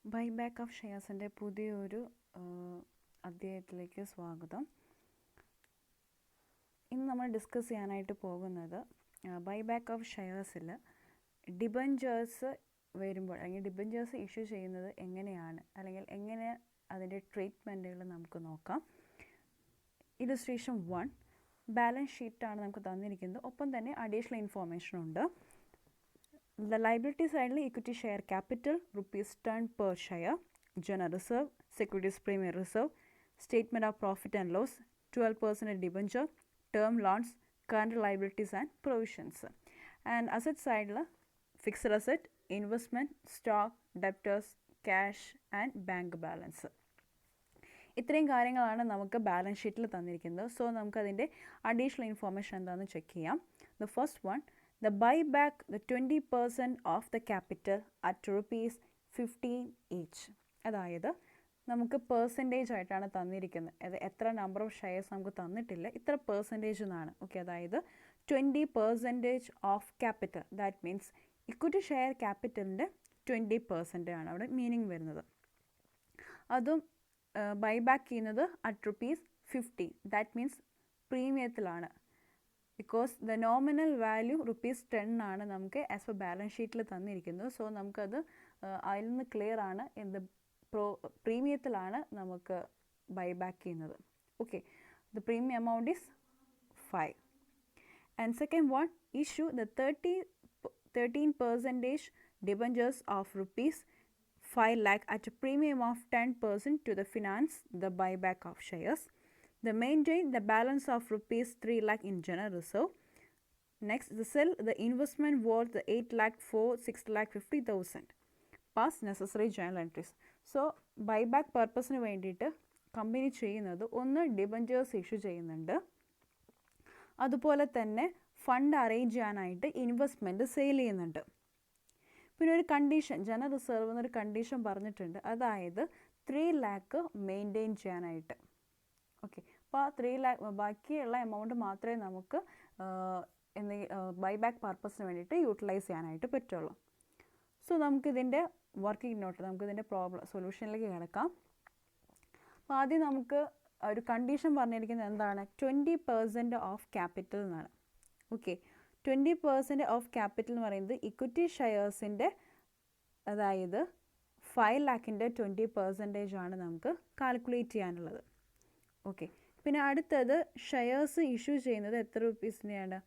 Buyback of ഷെയർസിൻ്റെ പുതിയൊരു അധ്യായത്തിലേക്ക് സ്വാഗതം. ഇന്ന് നമ്മൾ ഡിസ്കസ് ചെയ്യാനായിട്ട് പോകുന്നത് ബൈബാക്ക് ഓഫ് ഷെയർസിൽ ഡിബഞ്ചേഴ്സ് വരുമ്പോൾ അല്ലെങ്കിൽ ഡിബഞ്ചേഴ്സ് ഇഷ്യൂ ചെയ്യുന്നത് എങ്ങനെയാണ്, അല്ലെങ്കിൽ എങ്ങനെ അതിൻ്റെ ട്രീറ്റ്മെൻറ്റുകൾ നമുക്ക് നോക്കാം. ഇല്ലസ്ട്രേഷൻ 1 ബാലൻസ് ഷീറ്റാണ് നമുക്ക് തന്നിരിക്കുന്നത്. ഒപ്പം തന്നെ അഡീഷണൽ ഇൻഫോർമേഷൻ ഉണ്ട്. The liability side equity share capital rupees 10 per share, general reserve, securities premium reserve, statement of profit and loss, 12% debenture, term loans, current liabilities and provisions. And asset side fixed asset, investment, stock, debtors, cash and bank balance. ഇത്രയും കാര്യങ്ങളാണ് നമുക്ക് balance ഷീറ്റിൽ തന്നിരിക്കുന്നത്. So നമുക്കതിൻ്റെ additional information എന്താണെന്ന് check ചെയ്യാം. The first one, the buyback the 20% of the capital at rupees 15 each. അതായത് നമുക്ക് പെർസെൻറ്റേജ് ആയിട്ടാണ് തന്നിരിക്കുന്നത്. അത് എത്ര നമ്പർ ഓഫ് ഷെയർസ് നമുക്ക് തന്നിട്ടില്ല, ഇത്ര പെർസെൻറ്റേജ് എന്നാണ്. ഓക്കെ, അതായത് 20% of capital, that means equity share ക്യാപിറ്റലിൻ്റെ 20% ആണ് അവിടെ മീനിങ് വരുന്നത്. അതും ബൈബാക്ക് ചെയ്യുന്നത് അറ്റ് റുപ്പീസ് 50, ദാറ്റ് മീൻസ് പ്രീമിയത്തിലാണ്. Because the nominal value rupees 10 ആണ് നമുക്ക് ആസ് പെർ ബാലൻസ് ഷീറ്റിൽ തന്നിരിക്കുന്നത്. സോ നമുക്കത് അതിൽ നിന്ന് ക്ലിയർ ആണ്, എന്ത് പ്രീമിയത്തിലാണ് നമുക്ക് ബൈബാക്ക് ചെയ്യുന്നത്. Okay, the premium amount is 5. And second one, issue the 13% debentures of rupees 5 lakh at a premium of 10% to the finance the buyback of shares. The maintain the balance of rupees 3 lakh in general reserve. Next, the sell the investment worth the 8 lakh for 6 lakh 50,000. Pass necessary journal entries. So buyback purpose വേണ്ടിയിട്ട് company ചെയ്യുന്നത് ഒന്ന് debentures issue ചെയ്യുന്നുണ്ട്, അതുപോലെ തന്നെ fund arrange ചെയ്യാനായിട്ട് investment sale ചെയ്യുന്നുണ്ട്. പിന്നെ ഒരു കണ്ടീഷൻ, ജനറൽ റിസർവ് എന്നൊരു കണ്ടീഷൻ പറഞ്ഞിട്ടുണ്ട്, അതായത് 3 lakh മെയിൻറ്റെയിൻ ചെയ്യാനായിട്ട്. ഓക്കെ, അപ്പോൾ ആ 3 lakh ബാക്കിയുള്ള എമൗണ്ട് മാത്രമേ നമുക്ക് ബൈബാക്ക് പർപ്പസിന് വേണ്ടിയിട്ട് യൂട്ടിലൈസ് ചെയ്യാനായിട്ട് പറ്റുള്ളൂ. സോ നമുക്കിതിൻ്റെ വർക്കിംഗ് നോട്ട്, നമുക്കിതിൻ്റെ സൊല്യൂഷനിലേക്ക് കിടക്കാം. അപ്പോൾ ആദ്യം നമുക്ക് ഒരു കണ്ടീഷൻ പറഞ്ഞിരിക്കുന്നത് എന്താണ്, 20% ഓഫ് ക്യാപിറ്റൽ എന്നാണ്. ഓക്കെ, 20% ഓഫ് ക്യാപിറ്റൽ എന്ന് പറയുന്നത് ഇക്വിറ്റി ഷെയർസിൻ്റെ, അതായത് 5 lakhൻ്റെ 20% ആണ് നമുക്ക് കാൽക്കുലേറ്റ് ചെയ്യാനുള്ളത്. ഓക്കെ, പിന്നെ അടുത്തത് ഷെയർസ് ഇഷ്യൂ ചെയ്യുന്നത് എത്ര റുപ്പീസിനെയാണ്,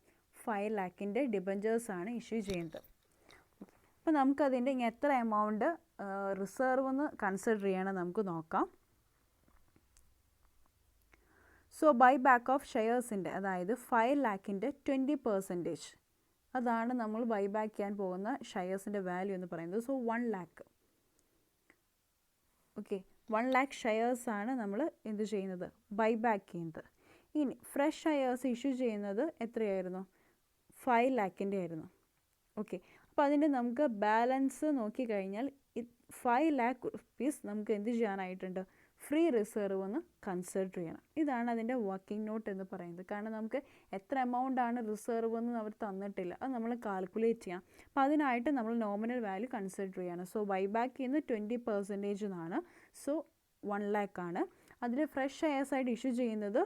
5 lakhൻ്റെ ഡിബഞ്ചേഴ്സാണ് ഇഷ്യൂ ചെയ്യുന്നത്. അപ്പോൾ നമുക്കതിൻ്റെ ഇങ്ങനെ എത്ര എമൗണ്ട് റിസർവ് എന്ന് കൺസിഡർ ചെയ്യണം നമുക്ക് നോക്കാം. സോ ബൈബാക്ക് ഓഫ് ഷെയർസിൻ്റെ, അതായത് 5 lakhൻ്റെ 20% അതാണ് നമ്മൾ ബൈബാക്ക് ചെയ്യാൻ പോകുന്ന ഷെയർസിൻ്റെ വാല്യൂ എന്ന് പറയുന്നത്. So 1 lakh. ഓക്കെ, 1 lakh ഷെയർസാണ് നമ്മൾ എന്ത് ചെയ്യുന്നത്, ബൈബാക്ക് ചെയ്യുന്നത്. ഇനി ഫ്രഷ് ഷെയർസ് ഇഷ്യൂ ചെയ്യുന്നത് എത്രയായിരുന്നു, 5 lakhൻ്റെ ആയിരുന്നു. ഓക്കെ, അപ്പോൾ അതിൻ്റെ നമുക്ക് ബാലൻസ് നോക്കിക്കഴിഞ്ഞാൽ 5 lakh rupees നമുക്ക് എന്ത് ചെയ്യാനായിട്ടുണ്ട്, ഫ്രീ റിസർവ് എന്ന് കൺസിഡർ ചെയ്യണം. ഇതാണ് അതിൻ്റെ വർക്കിംഗ് നോട്ട് എന്ന് പറയുന്നത്. കാരണം നമുക്ക് എത്ര എമൗണ്ട് ആണ് റിസർവ് എന്ന് അവർ തന്നിട്ടില്ല, അത് നമ്മൾ കാൽക്കുലേറ്റ് ചെയ്യാം. അപ്പോൾ അതിനായിട്ട് നമ്മൾ നോമിനൽ വാല്യൂ കൺസിഡർ ചെയ്യണം. സോ ബൈബാക്ക് ചെയ്യുന്നത് 20% എന്നാണ്. സോ 1 lakh ആണ്. അതിൽ ഫ്രഷ് ഷെയർസായിട്ട് ഇഷ്യൂ ചെയ്യുന്നത്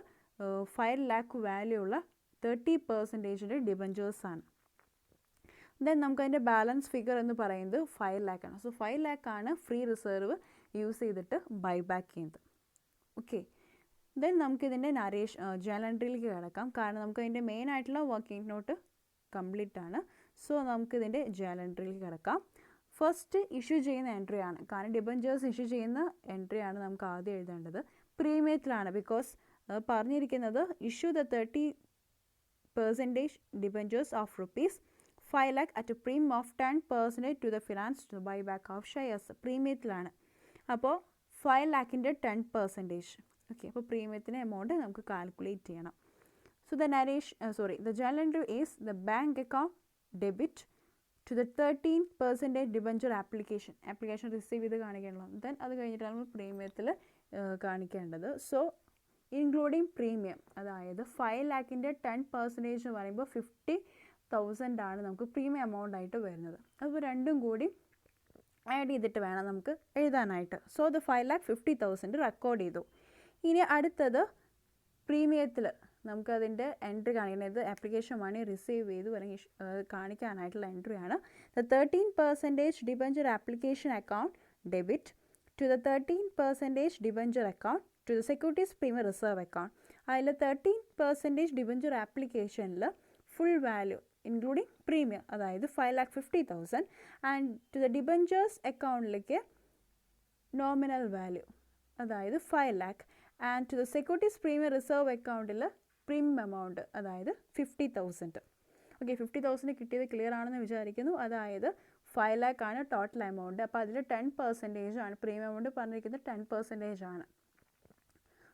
5 lakh വാല്യൂ ഉള്ള 30% ഡിബഞ്ചേഴ്സാണ്. ദെൻ നമുക്കതിൻ്റെ ബാലൻസ് ഫിഗർ എന്ന് പറയുന്നത് 5 lakh ആണ്. സോ 5 lakh ആണ് ഫ്രീ റിസർവ് യൂസ് ചെയ്തിട്ട് ബൈബാക്ക് ചെയ്യുന്നത്. ഓക്കെ, ദെൻ നമുക്കിതിൻ്റെ ജേണൽ എൻട്രിയിലേക്ക് കിടക്കാം. കാരണം നമുക്കതിൻ്റെ മെയിൻ ആയിട്ടുള്ള വർക്കിംഗ് നോട്ട് കംപ്ലീറ്റ് ആണ്. സോ നമുക്കിതിൻ്റെ ജേണൽ എൻട്രിയിലേക്ക് കിടക്കാം. ഫസ്റ്റ് ഇഷ്യൂ ചെയ്യുന്ന എൻട്രി ആണ്, കാരണം ഡിബഞ്ചേഴ്സ് ഇഷ്യൂ ചെയ്യുന്ന എൻട്രി ആണ് നമുക്ക് ആദ്യം എഴുതേണ്ടത്. പ്രീമിയത്തിലാണ്, ബിക്കോസ് പറഞ്ഞിരിക്കുന്നത് issue the 30% debentures of rupees 5 lakh at a premium of 10% to the finance to the buyback of shares. പ്രീമിയത്തിലാണ്, അപ്പോൾ 5 lakhൻ്റെ 10%. ഓക്കെ, അപ്പോൾ പ്രീമിയത്തിന് എമൗണ്ട് നമുക്ക് കാൽക്കുലേറ്റ് ചെയ്യണം. So the journal entry is the bank account debit to the 13% debenture application receive ചെയ്ത് കാണിക്കേണ്ടത്. Then അത് കഴിഞ്ഞിട്ടാണ് നമ്മൾ പ്രീമിയത്തിൽ കാണിക്കേണ്ടത്. സോ ഇൻക്ലൂഡിങ് പ്രീമിയം, അതായത് 5 lakhൻ്റെ 10% എന്ന് പറയുമ്പോൾ 50,000 ആണ് നമുക്ക് പ്രീമിയം എമൗണ്ട് ആയിട്ട് വരുന്നത്. അപ്പോൾ രണ്ടും കൂടി ആഡ് ചെയ്തിട്ട് വേണം നമുക്ക് എഴുതാനായിട്ട്. സോ ദ 5,50,000 റെക്കോർഡ് ചെയ്തു. ഇനി അടുത്തത് പ്രീമിയത്തിൽ നമുക്കതിൻ്റെ എൻട്രി കാണിക്കുന്നത് ആപ്ലിക്കേഷൻ മണി റിസീവ് ചെയ്തു അല്ലെങ്കിൽ കാണിക്കാനായിട്ടുള്ള എൻട്രിയാണ്. The 13% debenture application account debit to the 13% debenture account to the securities premium reserve account. അതിൽ 13% ഡിബഞ്ചർ ആപ്ലിക്കേഷനിൽ ഫുൾ വാല്യൂ ഇൻക്ലൂഡിങ് പ്രീമിയം, അതായത് 5,50,000, ആൻഡ് ടു ദ ഡിബഞ്ചേഴ്സ് അക്കൗണ്ടിലേക്ക് നോമിനൽ വാല്യൂ, അതായത് 5 lakh, and to the securities premium reserve അക്കൗണ്ടിൽ premium amount, അതായത് 50,000. Okay, 50,000 കിട്ടിയത് clear ആണെന്ന് വിചാരിക്കുന്നു. അതായത് 5 lakh ആണ് ടോട്ടൽ എമൗണ്ട്. അപ്പോൾ അതിൽ 10% ആണ് പ്രീമിയം എമൗണ്ട് പറഞ്ഞിരിക്കുന്നത്, 10% ആണ്.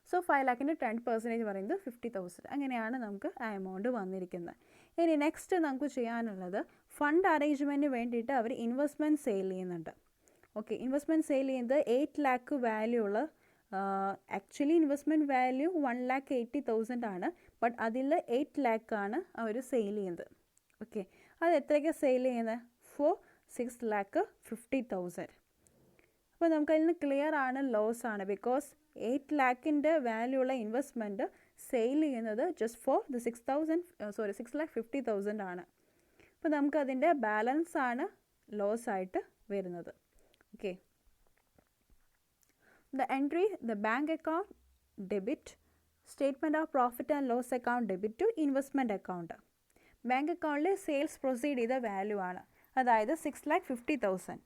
സോ 5 lakhൻ്റെ 10% പറയുന്നത് 50,000. അങ്ങനെയാണ് നമുക്ക് ആ എമൗണ്ട് വന്നിരിക്കുന്നത്. ഇനി നെക്സ്റ്റ് നമുക്ക് ചെയ്യാനുള്ളത് ഫണ്ട് അറേഞ്ച്മെൻറ്റിന് വേണ്ടിയിട്ട് അവർ ഇൻവെസ്റ്റ്മെൻറ്റ് സെയിൽ ചെയ്യുന്നുണ്ട്. ഓക്കെ, ഇൻവെസ്റ്റ്മെൻറ്റ് സെയിൽ ചെയ്യുന്നത് 8 lakh വാല്യൂ ഉള്ള, ആക്ച്വലി ഇൻവെസ്റ്റ്മെൻറ്റ് വാല്യൂ 1,80,000 ആണ്. ബട്ട് അതിൽ 8 lakh ആണ് അവർ സെയിൽ ചെയ്യുന്നത്. ഓക്കെ, അത് എത്രയ്ക്ക് സെയിൽ ചെയ്യുന്നത്? ഫോർ 6,50,000. അപ്പോൾ നമുക്കതിൽ നിന്ന് ക്ലിയർ ആണ് ലോസ് ആണ്. ബിക്കോസ് 8 lakhൻ്റെ വാല്യൂ ഉള്ള ഇൻവെസ്റ്റ്മെൻറ്റ് സെയിൽ ചെയ്യുന്നത് ജസ്റ്റ് ഫോർ ദ 6,50,000 ആണ്. അപ്പോൾ നമുക്കതിൻ്റെ ബാലൻസ് ആണ് ലോസ് ആയിട്ട് വരുന്നത്. Okay, the entry, the bank account debit, statement of profit and loss account debit to investment account. Bank അക്കൗണ്ടിൽ സെയിൽസ് പ്രൊസീഡ് ചെയ്ത വാല്യൂ ആണ്, അതായത് 6,50,000.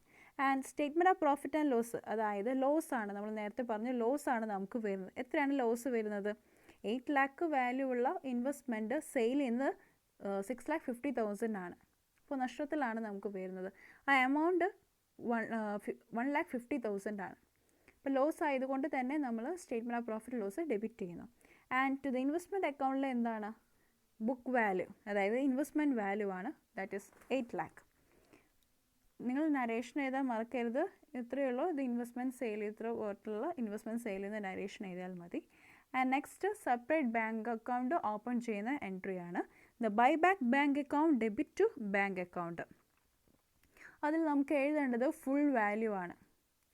And statement of profit and loss, അതായത് ലോസ് ആണ്. നമ്മൾ നേരത്തെ പറഞ്ഞു ലോസ് ആണ് നമുക്ക് വരുന്നത്. എത്രയാണ് ലോസ് വരുന്നത്? 8 lakh വാല്യൂ ഉള്ള ഇൻവെസ്റ്റ്മെൻറ്റ് സെയിൽ ചെയ്യുന്നത് 6,50,000 ആണ്. അപ്പോൾ നഷ്ടത്തിലാണ് നമുക്ക് വരുന്നത്. ആ എമൗണ്ട് 1,50,000 ആണ്. അപ്പോൾ ലോസ് ആയതുകൊണ്ട് തന്നെ നമ്മൾ statement of profit loss debit ചെയ്യുന്നു. ആൻഡ് ടു ദ ഇൻവെസ്റ്റ്മെൻറ്റ് അക്കൗണ്ടിൽ എന്താണ്? ബുക്ക് വാല്യൂ, അതായത് ഇൻവെസ്റ്റ്മെൻറ്റ് വാല്യൂ ആണ്, ദാറ്റ് ഈസ് 8 lakh. നിങ്ങൾ നരേഷൻ എഴുതാൻ മറക്കരുത്. ഇത്രയേ ഉള്ളൂ. ഇത് ഇൻവെസ്റ്റ്മെൻറ്റ് സെയിൽ, ഇത്ര വർത്തുള്ള ഇൻവെസ്റ്റ്മെൻറ്റ് സെയിൽ ചെയ്യുന്ന നരേഷൻ എഴുതിയാൽ മതി. And next separate bank account open ചെയ്യുന്ന എൻട്രിയാണ് the buy back bank account debit to bank account. അതിൽ നമുക്ക് എഴുതേണ്ടത് ഫുൾ വാല്യൂ ആണ്.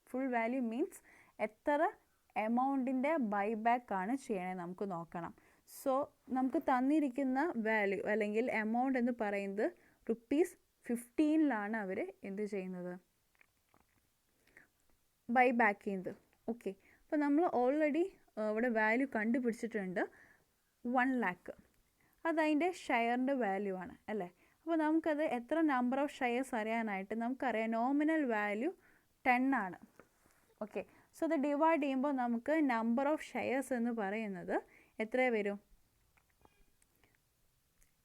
ഫുൾ വാല്യൂ മീൻസ് എത്ര എമൗണ്ടിൻ്റെ ബൈ ബാക്ക് ആണ് ചെയ്യണത് നമുക്ക് നോക്കണം. സോ നമുക്ക് തന്നിരിക്കുന്ന വാല്യൂ അല്ലെങ്കിൽ എമൗണ്ട് എന്ന് പറയുന്നത് ₹15 അവർ എന്ത് ചെയ്യുന്നത്? ബൈ ബാക്ക് ചെയ്യുന്നത്. ഓക്കെ, അപ്പോൾ നമ്മൾ ഓൾറെഡി ഇവിടെ വാല്യൂ കണ്ടുപിടിച്ചിട്ടുണ്ട് 1 lakh. അതതിൻ്റെ ഷെയറിൻ്റെ വാല്യൂ ആണ് അല്ലേ? അപ്പോൾ നമുക്കത് എത്ര നമ്പർ ഓഫ് ഷെയർസ് അറിയാനായിട്ട് നമുക്കറിയാം നോമിനൽ വാല്യൂ 10 ആണ്. ഓക്കെ, സോ അത് ഡിവൈഡ് ചെയ്യുമ്പോൾ നമുക്ക് നമ്പർ ഓഫ് ഷെയർസ് എന്ന് പറയുന്നത് എത്ര വരും?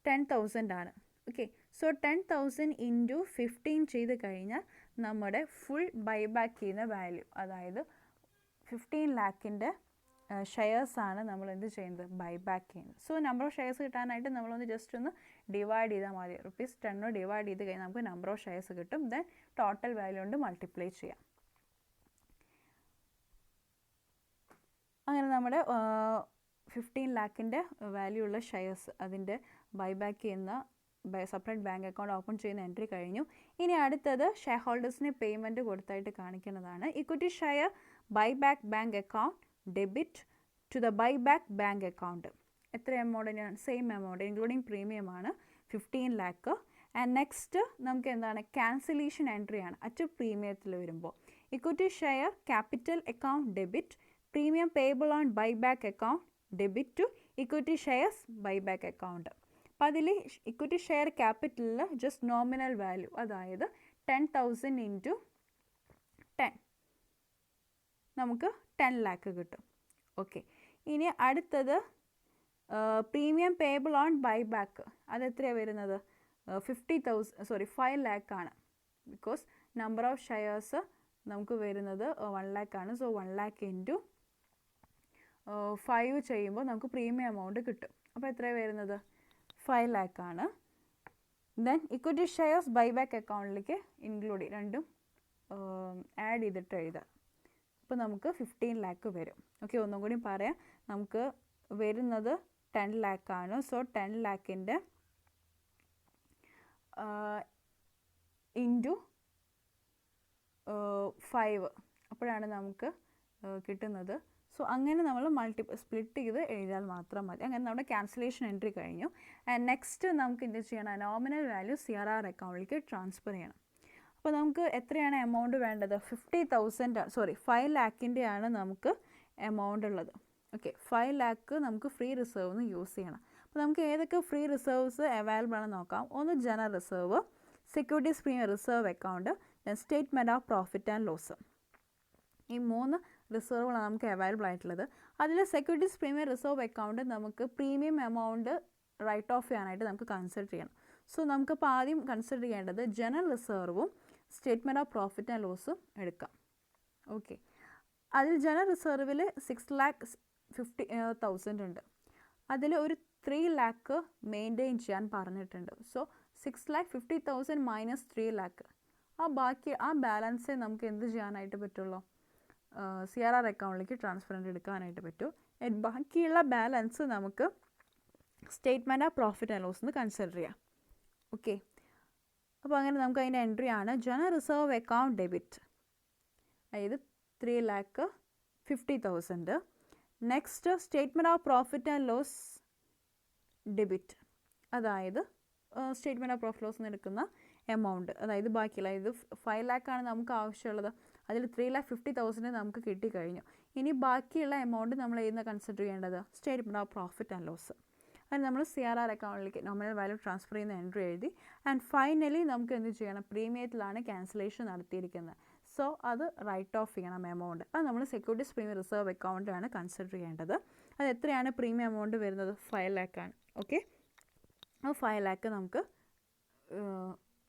10,000 ആണ്. ഓക്കെ, സോ 10,000 ഇൻറ്റു 15 ചെയ്ത് കഴിഞ്ഞാൽ നമ്മുടെ ഫുൾ ബൈ ബാക്ക് ചെയ്യുന്ന വാല്യൂ, അതായത് 15 lakhൻ്റെ ഷെയർസാണ് നമ്മൾ എന്ത് ചെയ്യുന്നത്? ബൈ ബാക്ക് ചെയ്യുന്നത്. സോ നമ്പർ ഓഫ് ഷെയർസ് കിട്ടാനായിട്ട് നമ്മളൊന്ന് ജസ്റ്റ് ഒന്ന് ഡിവൈഡ് ചെയ്താൽ മതി. ₹10 ഡിവൈഡ് ചെയ്ത് കഴിഞ്ഞാൽ നമുക്ക് നമ്പർ ഓഫ് ഷെയർസ് കിട്ടും. ദെൻ ടോട്ടൽ വാല്യൂ കൊണ്ട് മൾട്ടിപ്ലൈ ചെയ്യാം. അങ്ങനെ നമ്മുടെ 15 lakhൻ്റെ വാല്യൂ ഉള്ള ഷെയർസ് അതിൻ്റെ ബൈ ബാക്ക് ചെയ്യുന്ന സെപ്പറേറ്റ് ബാങ്ക് അക്കൗണ്ട് ഓപ്പൺ ചെയ്യുന്ന എൻട്രി കഴിഞ്ഞു. ഇനി അടുത്തത് ഷെയർ ഹോൾഡേഴ്സിന് പേയ്മെൻറ്റ് കൊടുത്തായിട്ട് കാണിക്കുന്നതാണ്. Equity share buy back bank account debit to the buy back bank account. എത്ര എമൗണ്ടിനാണ്? സെയിം എമൗണ്ട് ഇൻക്ലൂഡിങ് പ്രീമിയം ആണ് 15 lakh. ആൻഡ് നെക്സ്റ്റ് നമുക്ക് എന്താണ്? ക്യാൻസലേഷൻ എൻട്രി ആണ് അറ്റ് പ്രീമിയത്തിൽ വരുമ്പോൾ. Equity share capital account debit premium payable on buy back account debit to equity shares buy back account. അപ്പോൾ അതിൽ ഇക്വിറ്റി ഷെയർ ക്യാപിറ്റലിൽ ജസ്റ്റ് നോമിനൽ വാല്യൂ, അതായത് 10,000 ഇൻറ്റു 10 നമുക്ക് 10 lakh കിട്ടും. ഓക്കെ, ഇനി അടുത്തത് premium payable on buy back. അതെത്രയാണ് വരുന്നത്? 5 lakh ആണ്. ബിക്കോസ് നമ്പർ ഓഫ് ഷെയർസ് നമുക്ക് വരുന്നത് 1 lakh ആണ്. സോ 1 lakh ഇൻറ്റു 5 ചെയ്യുമ്പോൾ നമുക്ക് പ്രീമിയം എമൗണ്ട് കിട്ടും. അപ്പോൾ എത്രയാണ് വരുന്നത്? 5 lakh ആണ്. Then equity shares buy back അക്കൗണ്ടിലേക്ക് ഇൻക്ലൂഡ് രണ്ടും ആഡ് ചെയ്തിട്ട് എഴുതാം. അപ്പോൾ നമുക്ക് 15 lakh വരും. ഓക്കെ, ഒന്നും കൂടി പറയാം. നമുക്ക് വരുന്നത് 10 lakh ആണ്. സോ 10 lakhൻ്റെ ഇൻറ്റു 5 അപ്പോഴാണ് നമുക്ക് കിട്ടുന്നത്. സോ അങ്ങനെ നമ്മൾ സ്പ്ലിറ്റ് ചെയ്ത് എഴുതിയാൽ മാത്രം മതി. അങ്ങനെ നമ്മുടെ ക്യാൻസലേഷൻ എൻട്രി കഴിഞ്ഞു. ആൻഡ് നെക്സ്റ്റ് നമുക്ക് എന്ത് ചെയ്യണം, നോമിനൽ വാല്യൂ CRR അക്കൗണ്ടിലേക്ക് ട്രാൻസ്ഫർ ചെയ്യണം. അപ്പോൾ നമുക്ക് എത്രയാണ് എമൗണ്ട് വേണ്ടത്, 5 ലാക്കിൻ്റെയാണ് നമുക്ക് എമൗണ്ട് ഉള്ളത്. ഓക്കെ, 5 ലാക്ക് നമുക്ക് ഫ്രീ റിസർവ് യൂസ് ചെയ്യണം. അപ്പോൾ നമുക്ക് ഏതൊക്കെ ഫ്രീ റിസർവ്സ് അവൈലബിൾ ആണെന്ന് നോക്കാം. ഒന്ന് general reserve, securities premium reserve account, statement of profit and loss. ഈ 3 റിസർവുകളാണ് നമുക്ക് അവൈലബിൾ ആയിട്ടുള്ളത്. അതിൽ സെക്യൂരിറ്റീസ് പ്രീമിയം റിസർവ് അക്കൗണ്ട് നമുക്ക് പ്രീമിയം എമൗണ്ട് റൈറ്റ് ഓഫ് ചെയ്യാനായിട്ട് നമുക്ക് കൺസിഡർ ചെയ്യണം. സോ നമുക്കിപ്പോൾ ആദ്യം കൺസിഡർ ചെയ്യേണ്ടത് ജനറൽ റിസർവും സ്റ്റേറ്റ്മെൻറ്റ് ഓഫ് പ്രോഫിറ്റ് ആൻഡ് ലോസും എടുക്കാം. ഓക്കെ, അതിൽ ജനറൽ റിസർവിൽ 6,50,000 ഉണ്ട്. അതിൽ ഒരു 3 ലാക്ക് മെയിൻറ്റെയിൻ ചെയ്യാൻ പറഞ്ഞിട്ടുണ്ട്. സോ 6,50,000 മൈനസ് 3 ലാക്ക്, ആ ബാലൻസേ നമുക്ക് എന്ത് ചെയ്യാനായിട്ട് പറ്റുള്ളൂ, CRR അക്കൗണ്ടിലേക്ക് ട്രാൻസ്ഫർ എടുക്കാനായിട്ട് പറ്റും. ബാക്കിയുള്ള ബാലൻസ് നമുക്ക് statement of profit and loss എന്ന് കൺസിഡർ ചെയ്യാം. ഓക്കെ, അപ്പോൾ അങ്ങനെ നമുക്ക് അതിൻ്റെ എൻട്രിയാണ് ജനറൽ റിസർവ് അക്കൗണ്ട് ഡെബിറ്റ്, അതായത് 3,50,000. Next statement of profit and loss debit, അതായത് സ്റ്റേറ്റ്മെൻറ്റ് ഓഫ് പ്രോഫിറ്റ് ലോസ് എടുക്കുന്ന എമൗണ്ട്, അതായത് ബാക്കിയുള്ള ഇത് 5 ലാക്കാണ് നമുക്ക് ആവശ്യമുള്ളത്. അതിൽ 3,50,000 നമുക്ക് കിട്ടിക്കഴിഞ്ഞു. ഇനി ബാക്കിയുള്ള എമൗണ്ട് നമ്മൾ ഏതെന്ന് കൺസിഡർ ചെയ്യേണ്ടത്, statement of profit and loss. അത് നമ്മൾ CRR അക്കൗണ്ടിലേക്ക് നോമിനൽ വാല്യൂ ട്രാൻസ്ഫർ ചെയ്യുന്ന എൻട്രി എഴുതി. ആൻഡ് ഫൈനലി നമുക്ക് എന്ത് ചെയ്യണം, പ്രീമിയത്തിലാണ് ക്യാൻസലേഷൻ നടത്തിയിരിക്കുന്നത്. സോ അത് റൈറ്റ് ഓഫ് ചെയ്യണം എമൗണ്ട്. അത് നമ്മൾ സെക്യൂരിറ്റീസ് പ്രീമിയം റിസർവ് അക്കൗണ്ടാണ് കൺസിഡർ ചെയ്യേണ്ടത്. അത് എത്രയാണ് പ്രീമിയം എമൗണ്ട് വരുന്നത്, 5 ലാക്കാണ്. ഓക്കെ, ആ 5 ലാക്ക് നമുക്ക്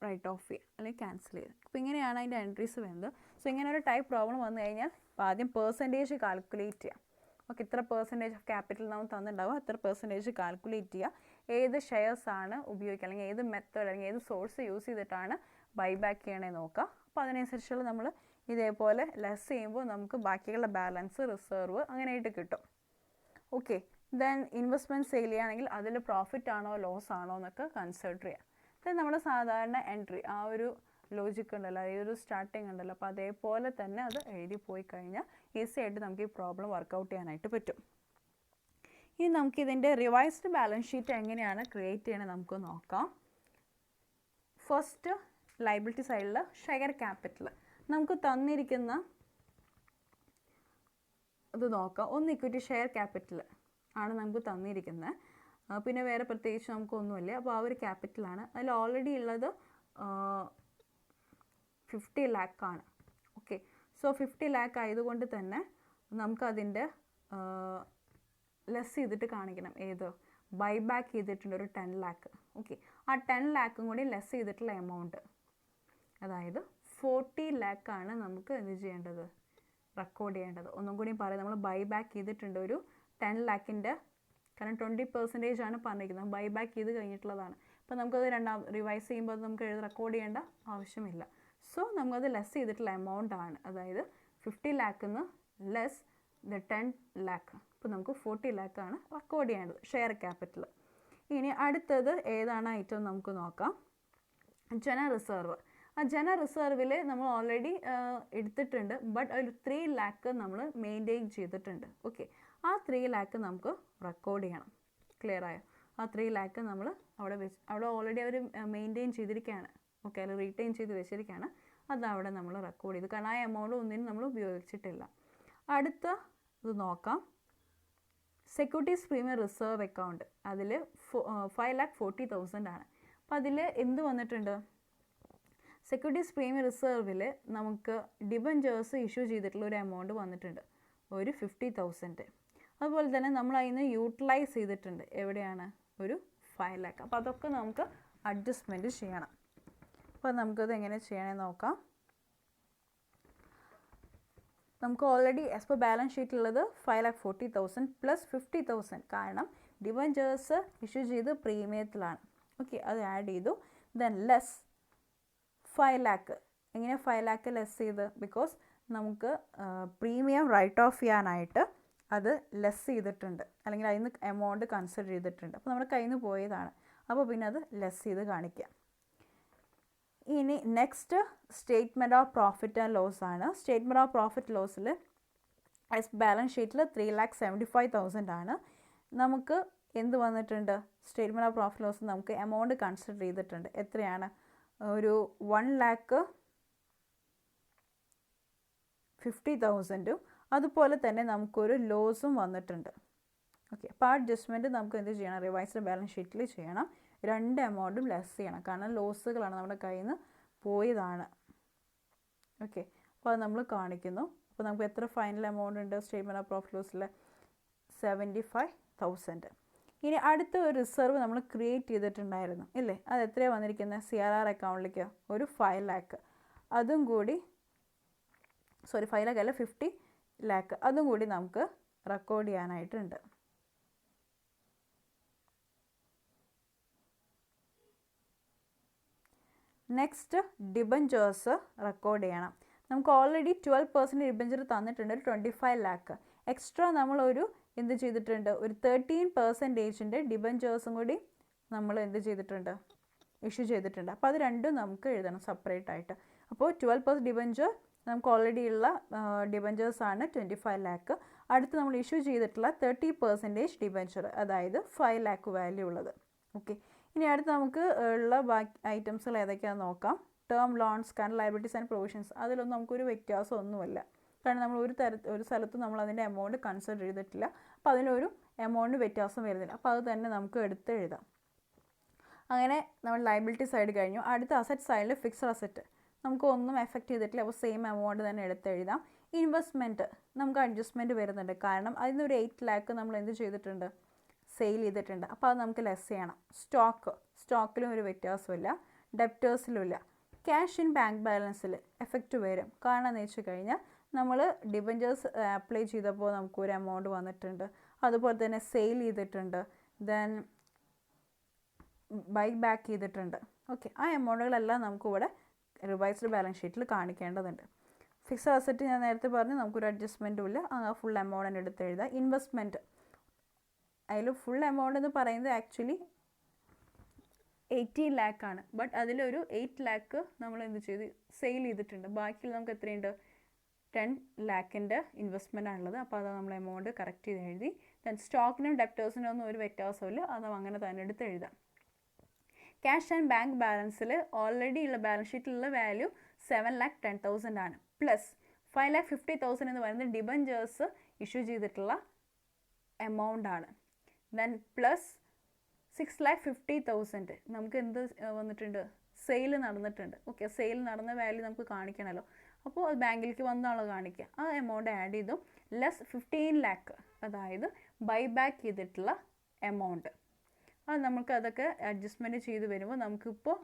റൈറ്റ് ഓഫ് ചെയ്യുക അല്ലെങ്കിൽ ക്യാൻസൽ ചെയ്യുക. അപ്പോൾ ഇങ്ങനെയാണ് അതിൻ്റെ എൻട്രീസ് വരുന്നത്. സോ ഇങ്ങനെ ഒരു ടൈപ്പ് പ്രോബ്ലം വന്നു കഴിഞ്ഞാൽ ആദ്യം പെർസെൻറ്റേജ് കാൽക്കുലേറ്റ് ചെയ്യാം. ഓക്കെ, ഇത്ര പെർസെൻറ്റേജ് ഓഫ് ക്യാപിറ്റൽ നമ്മൾ തന്നിട്ടുണ്ടാവും, അത്ര പെർസെൻറ്റേജ് കാൽക്കുലേറ്റ് ചെയ്യുക. ഏത് ഷെയർസ് ആണ് ഉപയോഗിക്കുക, അല്ലെങ്കിൽ ഏത് മെത്തേഡ് അല്ലെങ്കിൽ ഏത് സോഴ്സ് യൂസ് ചെയ്തിട്ടാണ് ബൈബാക്ക് ചെയ്യണേ നോക്കുക. അപ്പോൾ അതിനനുസരിച്ചുള്ള നമ്മൾ ഇതേപോലെ ലെസ് ചെയ്യുമ്പോൾ നമുക്ക് ബാക്കിയുള്ള ബാലൻസ്, റിസർവ് അങ്ങനെയായിട്ട് കിട്ടും. ഓക്കെ, ദെൻ ഇൻവെസ്റ്റ്മെൻറ്റ് സെയിൽ ചെയ്യുകയാണെങ്കിൽ അതിൽ പ്രോഫിറ്റ് ആണോ ലോസ് ആണോ എന്നൊക്കെ കൺസിഡർ ചെയ്യാം. ദെൻ നമ്മൾ സാധാരണ എൻട്രി, ആ ഒരു ലോജിക്ക് ഉണ്ടല്ലോ, ഈ ഒരു സ്റ്റാർട്ടിങ് ഉണ്ടല്ലോ, അപ്പോൾ അതേപോലെ തന്നെ അത് എഴുതി പോയി കഴിഞ്ഞാൽ ഈസി ആയിട്ട് നമുക്ക് ഈ പ്രോബ്ലം വർക്കൗട്ട് ചെയ്യാനായിട്ട് പറ്റും. ഇനി നമുക്കിതിൻ്റെ റിവൈസ്ഡ് ബാലൻസ് ഷീറ്റ് എങ്ങനെയാണ് ക്രിയേറ്റ് ചെയ്യണത് നമുക്ക് നോക്കാം. ഫസ്റ്റ് ലയബിലിറ്റി സൈഡിൽ ഷെയർ ക്യാപിറ്റൽ നമുക്ക് തന്നിരിക്കുന്ന ഇത് നോക്കാം. ഒന്ന് ഇക്വിറ്റി ഷെയർ ക്യാപിറ്റൽ ആണ് നമുക്ക് തന്നിരിക്കുന്നത്. പിന്നെ വേറെ പ്രത്യേകിച്ച് നമുക്കൊന്നുമില്ല. അപ്പോൾ ആ ഒരു ക്യാപിറ്റലാണ്. അതിൽ ഓൾറെഡി ഉള്ളത് 50 ലാക്കാണ്. ഓക്കെ, സോ 50 ലാക്ക് ആയതുകൊണ്ട് തന്നെ നമുക്കതിൻ്റെ ലെസ് ചെയ്തിട്ട് കാണിക്കണം. ഏത് ബൈബാക്ക് ചെയ്തിട്ടുണ്ട് ഒരു 10 ലാക്ക്. ഓക്കെ, ആ 10 ലാക്കും കൂടി ലെസ് ചെയ്തിട്ടുള്ള എമൗണ്ട്, അതായത് 40 ലാക്കാണ് നമുക്ക് എന്ത് ചെയ്യേണ്ടത്, റെക്കോർഡ് ചെയ്യേണ്ടത്. ഒന്നും കൂടി പറയാം, നമ്മൾ ബൈബാക്ക് ചെയ്തിട്ടുണ്ട് ഒരു 10 ലാക്കിൻ്റെ, കാരണം 20% ആണ് പറഞ്ഞിരിക്കുന്നത്, ബൈബാക്ക് ചെയ്ത് കഴിഞ്ഞിട്ടുള്ളതാണ്. അപ്പോൾ നമുക്കത് റിവൈസ് ചെയ്യുമ്പോൾ അത് നമുക്ക് റെക്കോർഡ് ചെയ്യേണ്ട ആവശ്യമില്ല. സോ നമുക്കത് ലെസ് ചെയ്തിട്ടുള്ള എമൗണ്ട് ആണ്, അതായത് 50 ലാക്കിന്ന് ലെസ് ദ 10 ലാക്ക്. അപ്പോൾ നമുക്ക് 40 ലാക്കാണ് റെക്കോർഡ് ചെയ്യേണ്ടത് ഷെയർ ക്യാപിറ്റൽ. ഇനി അടുത്തത് ഏതാണ് ഐറ്റം നമുക്ക് നോക്കാം. General reserve. ആ ജനറൽ റിസർവിൽ നമ്മൾ ഓൾറെഡി എടുത്തിട്ടുണ്ട്, ബട്ട് അതിൽ 3 ലാക്ക് നമ്മൾ മെയിൻറ്റെയിൻ ചെയ്തിട്ടുണ്ട്. ഓക്കെ, ആ 3 ലാക്ക് നമുക്ക് റെക്കോർഡ് ചെയ്യണം. ക്ലിയർ ആയോ? ആ 3 ലാക്ക് നമ്മൾ അവിടെ ഓൾറെഡി അവർ മെയിൻറ്റെയിൻ ചെയ്തിരിക്കുകയാണ്. ഓക്കെ, അതിൽ റീറ്റെയിൻ ചെയ്ത് വെച്ചിരിക്കുകയാണ്. അതവിടെ നമ്മൾ റെക്കോർഡ് ചെയ്തു, കാരണം ആ എമൗണ്ട് ഒന്നിനും നമ്മൾ ഉപയോഗിച്ചിട്ടില്ല. അടുത്ത ഇത് നോക്കാം, സെക്യൂരിറ്റീസ് പ്രീമിയം റിസർവ് അക്കൗണ്ട്. അതിൽ 5,40,000 ആണ്. അപ്പോൾ അതിൽ എന്ത് വന്നിട്ടുണ്ട്, സെക്യൂരിറ്റീസ് പ്രീമിയം റിസർവിൽ നമുക്ക് ഡിബഞ്ചേഴ്സ് ഇഷ്യൂ ചെയ്തിട്ടുള്ള ഒരു എമൗണ്ട് വന്നിട്ടുണ്ട്, ഒരു 50,000. അതുപോലെ തന്നെ നമ്മൾ അതിന് യൂട്ടിലൈസ് ചെയ്തിട്ടുണ്ട്, എവിടെയാണ്, ഒരു 5 ലാക്ക്. അപ്പോൾ അതൊക്കെ നമുക്ക് അഡ്ജസ്റ്റ്മെൻറ്റ് ചെയ്യണം. അപ്പോൾ നമുക്കത് എങ്ങനെ ചെയ്യണമെന്ന് നോക്കാം. നമുക്ക് ഓൾറെഡി ആസ് പെർ ബാലൻസ് ഷീറ്റുള്ളത് 5,40,000 പ്ലസ് 50,000, കാരണം ഡിബഞ്ചേഴ്സ് ഇഷ്യൂ ചെയ്ത് പ്രീമിയത്തിലാണ്. ഓക്കെ, അത് ആഡ് ചെയ്തു. Then less 5 lakh. എങ്ങനെ 5 ലാക്ക് ലെസ് ചെയ്ത്, ബിക്കോസ് നമുക്ക് പ്രീമിയം റൈറ്റ് ഓഫ് ചെയ്യാനായിട്ട് അത് ലെസ് ചെയ്തിട്ടുണ്ട്, അല്ലെങ്കിൽ അതിന് എമൗണ്ട് കൺസിഡർ ചെയ്തിട്ടുണ്ട്. അപ്പോൾ നമ്മുടെ കയ്യിൽ നിന്ന് പോയതാണ്, അപ്പോൾ പിന്നെ അത് ലെസ് ചെയ്ത് കാണിക്കാം. ഇനി next statement of profit and loss ആണ്. സ്റ്റേറ്റ്മെൻറ്റ് ഓഫ് പ്രോഫിറ്റ് ലോസിൽ ബാലൻസ് ഷീറ്റിൽ 3,75,000 ആണ്. നമുക്ക് എന്ത് വന്നിട്ടുണ്ട്? സ്റ്റേറ്റ്മെൻറ്റ് ഓഫ് പ്രോഫിറ്റ് ലോസ് നമുക്ക് എമൗണ്ട് കൺസിഡർ ചെയ്തിട്ടുണ്ട്. എത്രയാണ്? ഒരു 1,50,000 അതുപോലെ തന്നെ നമുക്കൊരു ലോസും വന്നിട്ടുണ്ട്. ഓക്കെ, അപ്പോൾ ആ അഡ്ജസ്റ്റ്മെൻറ്റ് നമുക്ക് എന്ത് ചെയ്യണം? റിവൈസ്ഡ് ബാലൻസ് ഷീറ്റിൽ ചെയ്യണം. രണ്ട് എമൗണ്ടും ലെസ് ചെയ്യണം, കാരണം ലോസുകളാണ് നമ്മുടെ കയ്യിൽ നിന്ന് പോയതാണ്. ഓക്കെ, അപ്പോൾ അത് നമ്മൾ കാണിക്കുന്നു. അപ്പോൾ നമുക്ക് എത്ര ഫൈനൽ എമൗണ്ട് ഉണ്ട് സ്റ്റേറ്റ്മെൻറ്റ് ഓഫ് പ്രോഫിറ്റ് ലോസിൽ? 75,000. ഇനി അടുത്ത ഒരു റിസർവ് നമ്മൾ ക്രിയേറ്റ് ചെയ്തിട്ടുണ്ടായിരുന്നു ഇല്ലേ? അത് എത്രയാണ് വന്നിരിക്കുന്നത്? CRR അക്കൗണ്ടിലേക്ക് ഒരു 5 lakh. അതും കൂടി 5 lakh അല്ല, 50 lakh. അതും കൂടി നമുക്ക് റെക്കോർഡ് ചെയ്യാനായിട്ടുണ്ട്. നെക്സ്റ്റ് ഡിബഞ്ചേഴ്സ് റെക്കോർഡ് ചെയ്യണം. നമുക്ക് ഓൾറെഡി 12% ഡിബഞ്ചർ തന്നിട്ടുണ്ട്, ഒരു 25 lakh. എക്സ്ട്രാ നമ്മളൊരു എന്ത് ചെയ്തിട്ടുണ്ട്? ഒരു 13% ഡിബഞ്ചേഴ്സും കൂടി നമ്മൾ എന്ത് ചെയ്തിട്ടുണ്ട്? ഇഷ്യൂ ചെയ്തിട്ടുണ്ട്. അപ്പോൾ അത് രണ്ടും നമുക്ക് എഴുതണം സെപ്പറേറ്റ് ആയിട്ട്. അപ്പോൾ 12% ഡിബഞ്ചർ നമുക്ക് ഓൾറെഡി ഉള്ള ഡിബഞ്ചേഴ്സാണ് 25 lakh. അടുത്ത് നമ്മൾ ഇഷ്യൂ ചെയ്തിട്ടുള്ള 30% ഡിബഞ്ചർ, അതായത് 5 lakh വാല്യൂ ഉള്ളത്. ഓക്കെ, ഇനി അടുത്ത് നമുക്ക് ഉള്ള ബാക്കി ഐറ്റംസുകൾ ഏതൊക്കെയാണെന്ന് നോക്കാം. Term loans, current liabilities and provisions, അതിലൊന്നും നമുക്കൊരു വ്യത്യാസമൊന്നുമില്ല, കാരണം നമ്മൾ ഒരു സ്ഥലത്തും നമ്മൾ അതിൻ്റെ എമൗണ്ട് കൺസിഡർ ചെയ്തിട്ടില്ല. അപ്പോൾ അതിലൊരു എമൗണ്ട് വ്യത്യാസം വരുന്നില്ല. അപ്പോൾ അത് തന്നെ നമുക്ക് എടുത്ത് എഴുതാം. അങ്ങനെ നമ്മൾ ലയബിലിറ്റി സൈഡ് കഴിഞ്ഞു. അടുത്ത അസറ്റ് സൈഡിൽ ഫിക്സഡ് അസറ്റ് നമുക്ക് ഒന്നും എഫക്റ്റ് ചെയ്തിട്ടില്ല, അപ്പോൾ സെയിം എമൗണ്ട് തന്നെ എടുത്ത് എഴുതാം. ഇൻവെസ്റ്റ്മെൻറ്റ് നമുക്ക് അഡ്ജസ്റ്റ്മെൻറ്റ് വരുന്നുണ്ട്, കാരണം അതിനൊരു 8 lakh നമ്മൾ എന്ത് ചെയ്തിട്ടുണ്ട്? സെയിൽ ചെയ്തിട്ടുണ്ട്. അപ്പോൾ അത് നമുക്ക് ലെസ് ചെയ്യണം. സ്റ്റോക്കിലും ഒരു വ്യത്യാസമില്ല, ഡെപ്റ്റേഴ്സിലും ഇല്ല. ക്യാഷ് ഇൻ ബാങ്ക് ബാലൻസിൽ എഫക്റ്റ് വരും, കാരണം എന്ന് വെച്ച് കഴിഞ്ഞാൽ നമ്മൾ ഡിബഞ്ചേഴ്സ് അപ്ലൈ ചെയ്തപ്പോൾ നമുക്കൊരു എമൗണ്ട് വന്നിട്ടുണ്ട്, അതുപോലെ തന്നെ സെയിൽ ചെയ്തിട്ടുണ്ട്, ദെൻ ബൈ ബാക്ക് ചെയ്തിട്ടുണ്ട്. ഓക്കെ, ആ എമൗണ്ടുകളെല്ലാം നമുക്കിവിടെ റിവൈസ്ഡ് ബാലൻസ് ഷീറ്റിൽ കാണിക്കേണ്ടതുണ്ട്. ഫിക്സഡ് അസറ്റ് ഞാൻ നേരത്തെ പറഞ്ഞു, നമുക്കൊരു അഡ്ജസ്റ്റ്മെൻറ്റും ഇല്ല, ആ ഫുൾ എമൗണ്ട് തന്നെ എടുത്ത് എഴുതുക. ഇൻവെസ്റ്റ്മെൻറ്റ്, അതിൽ ഫുൾ എമൗണ്ട് എന്ന് പറയുന്നത് ആക്ച്വലി 18 lakh ആണ്. ബട്ട് അതിലൊരു 8 lakh നമ്മൾ എന്ത് ചെയ്ത് സെയിൽ ചെയ്തിട്ടുണ്ട്. ബാക്കിയിൽ നമുക്ക് എത്രയുണ്ട്? 10 lakh ഇൻവെസ്റ്റ്മെൻ്റ് ആണുള്ളത്. അപ്പോൾ അത് നമ്മൾ എമൗണ്ട് കറക്റ്റ് ചെയ്ത് എഴുതി. ദെൻ സ്റ്റോക്കിനും ഡെപ്റ്റേഴ്സിനും ഒന്നും ഒരു വ്യത്യാസമില്ല, അത് അങ്ങനെ തന്നെ എടുത്ത് എഴുതാം. ക്യാഷ് ആൻഡ് ബാങ്ക് ബാലൻസിൽ ഓൾറെഡി ഉള്ള ബാലൻസ് ഷീറ്റിലുള്ള വാല്യൂ 7,10,000 ആണ്. പ്ലസ് 5,50,000 എന്ന് പറയുന്നത് ഡിബഞ്ചേഴ്സ് ഇഷ്യൂ ചെയ്തിട്ടുള്ള എമൗണ്ട് ആണ്. ദെൻ പ്ലസ് 6,50,000 നമുക്ക് എന്ത് വന്നിട്ടുണ്ട്? സെയിൽ നടന്നിട്ടുണ്ട്. ഓക്കെ, സെയിൽ നടന്ന വാല്യൂ നമുക്ക് കാണിക്കണമല്ലോ, അപ്പോൾ അത് ബാങ്കിലേക്ക് വന്നാണല്ലോ കാണിക്കുക. ആ എമൗണ്ട് ആഡ് ചെയ്തു. ലെസ് 15 lakh, അതായത് ബൈ ബാക്ക് ചെയ്തിട്ടുള്ള എമൗണ്ട്. അത് നമുക്ക് അതൊക്കെ അഡ്ജസ്റ്റ്മെൻറ്റ് ചെയ്ത് വരുമ്പോൾ നമുക്കിപ്പോൾ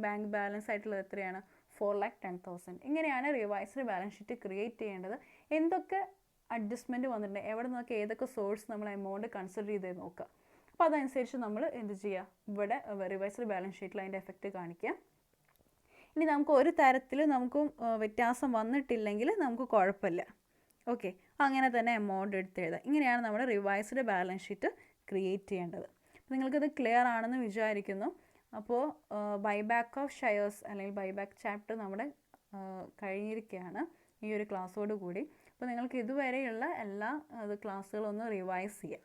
ബാങ്ക് ബാലൻസ് ആയിട്ടുള്ളത് എത്രയാണ്? 4,10,000. ഇങ്ങനെയാണ് റിവൈസ്ഡ് ബാലൻസ് ഷീറ്റ് ക്രിയേറ്റ് ചെയ്യേണ്ടത്. എന്തൊക്കെ അഡ്ജസ്റ്റ്മെൻറ്റ് വന്നിട്ടുണ്ട്, എവിടെ നിന്നൊക്കെ ഏതൊക്കെ സോഴ്സ് നമ്മൾ എമൗണ്ട് കൺസിഡർ ചെയ്ത് നോക്കുക. അപ്പോൾ അതനുസരിച്ച് നമ്മൾ എന്ത് ചെയ്യുക? ഇവിടെ റിവൈസ്ഡ് ബാലൻസ് ഷീറ്റിൽ അതിൻ്റെ എഫക്റ്റ് കാണിക്കുക. ഇനി നമുക്ക് ഒരു തരത്തിൽ നമുക്ക് വ്യത്യാസം വന്നിട്ടില്ലെങ്കിൽ നമുക്ക് കുഴപ്പമില്ല. ഓക്കെ, അങ്ങനെ തന്നെ എമൗണ്ട് എടുത്ത് എഴുതാം. ഇങ്ങനെയാണ് നമ്മൾ റിവൈസ്ഡ് ബാലൻസ് ഷീറ്റ് ക്രിയേറ്റ് ചെയ്യേണ്ടത്. നിങ്ങൾക്കത് ക്ലിയർ ആണെന്ന് വിചാരിക്കുന്നു. അപ്പോൾ ബൈബാക്ക് ഓഫ് ഷെയർസ് അല്ലെങ്കിൽ ബൈബാക്ക് ചാപ്റ്റർ നമ്മുടെ കഴിഞ്ഞിരിക്കുകയാണ് ഈ ഒരു ക്ലാസ്സോട് കൂടി. അപ്പോൾ നിങ്ങൾക്ക് ഇതുവരെയുള്ള എല്ലാ ക്ലാസ്സുകളൊന്ന് റിവൈസ് ചെയ്യാം.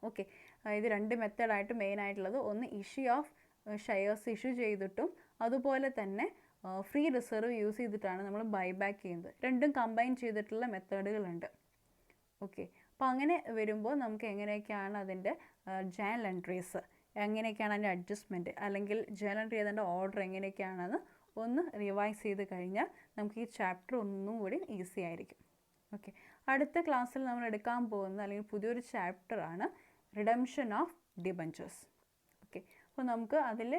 ഓക്കെ, അതായത് രണ്ട് മെത്തേഡായിട്ട് മെയിനായിട്ടുള്ളത്, ഒന്ന് ഇഷ്യൂ ഓഫ് ഷെയർസ് ഇഷ്യൂ ചെയ്തിട്ടും അതുപോലെ തന്നെ ഫ്രീ റിസർവ് യൂസ് ചെയ്തിട്ടാണ് നമ്മൾ ബൈബാക്ക് ചെയ്യുന്നത്. രണ്ടും കമ്പൈൻ ചെയ്തിട്ടുള്ള മെത്തേഡുകളുണ്ട്. ഓക്കെ, അപ്പോൾ അങ്ങനെ വരുമ്പോൾ നമുക്ക് എങ്ങനെയൊക്കെയാണ് അതിൻ്റെ ജേണൽ എൻട്രീസ്, എങ്ങനെയൊക്കെയാണ് അതിൻ്റെ അഡ്ജസ്റ്റ്മെൻറ്റ്, അല്ലെങ്കിൽ ജേണൽ എൻട്രി ചെയ്തതിൻ്റെ ഓർഡർ എങ്ങനെയൊക്കെയാണെന്ന് ഒന്ന് റിവൈസ് ചെയ്ത് കഴിഞ്ഞാൽ നമുക്ക് ഈ ചാപ്റ്റർ ഒന്നും കൂടി ഈസി ആയിരിക്കും. ഓക്കെ, അടുത്ത ക്ലാസ്സിൽ നമ്മൾ എടുക്കാൻ പോകുന്ന അല്ലെങ്കിൽ പുതിയൊരു ചാപ്റ്ററാണ് റിഡംഷൻ ഓഫ് ഡിബഞ്ചേഴ്സ്. ഓക്കെ, അപ്പോൾ നമുക്ക് അതിൽ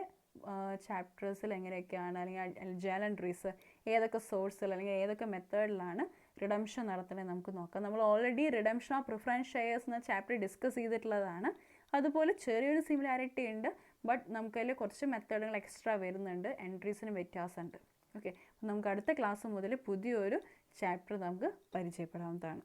ചാപ്റ്റേഴ്സിൽ എങ്ങനെയൊക്കെയാണ് അല്ലെങ്കിൽ ജേണൽ എൻട്രീസ്, ഏതൊക്കെ സോഴ്സിൽ അല്ലെങ്കിൽ ഏതൊക്കെ മെത്തേഡിലാണ് റിഡംഷൻ നടത്തുന്നത് നമുക്ക് നോക്കാം. നമ്മൾ already redemption of preference shares എന്ന ചാപ്റ്റർ ഡിസ്കസ് ചെയ്തിട്ടുള്ളതാണ്. അതുപോലെ ചെറിയൊരു സിമിലാരിറ്റി ഉണ്ട്, ബട്ട് നമുക്കതിൽ കുറച്ച് മെത്തേഡുകൾ എക്സ്ട്രാ വരുന്നുണ്ട്, എൻട്രീസിന് വ്യത്യാസമുണ്ട്. ഓക്കെ, നമുക്ക് അടുത്ത ക്ലാസ് മുതൽ പുതിയൊരു ചാപ്റ്റർ നമുക്ക് പരിചയപ്പെടാവുന്നതാണ്.